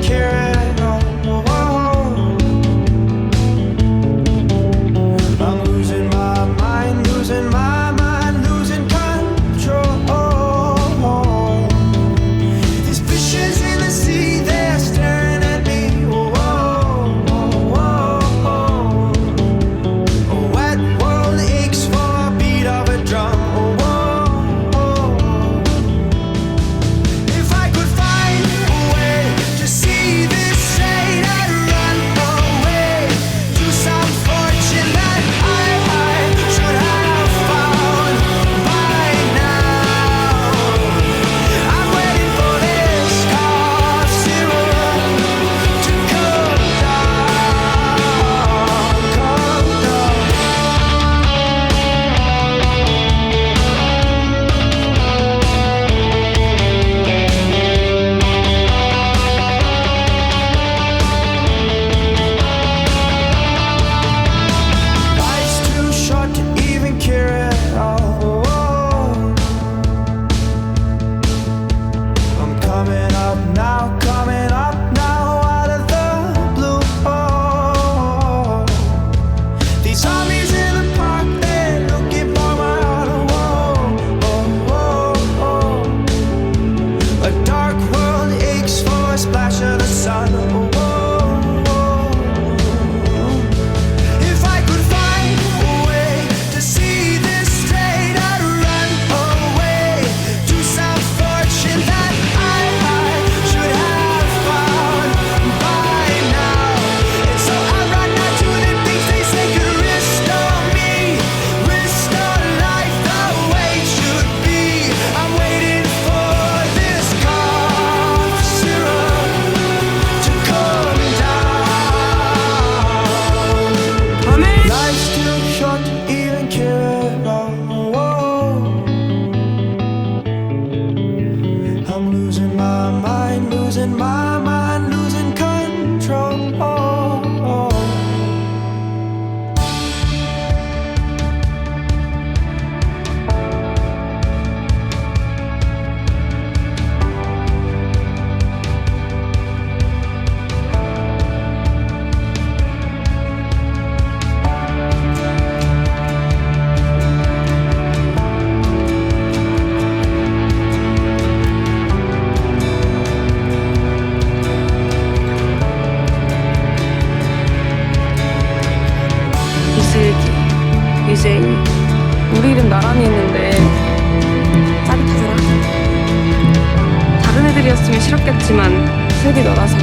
care at all. I'm losing my mind, losing my mind, losing control. These fishes in the sea, they're staring at me. A wet world aches for a beat of a drum. If I could find a way to see this straight, I'd run away to some fortune that I should have found by now. I'm waiting for this cough syrup to come down, come down. Life's too short to even care at all. I'm coming up now, out of the blue. These zombies in the park, they're looking for my heart. A dark world aches for a splash of the sun. If I could find a way to see this straight, I'd run away to some fortune that I should have found by now. And so I run out to the things they say could restore me, restore life the way it should be. I'm waiting for this cough syrup to come down. Life's too short to even care at all. I'm losing my mind, losing my mind, losing control. 이슬기, 유제이. 우리 이름 나란히 있는데 짜릿하더라. 다른 애들이었으면 싫었겠지만 슬기 너라서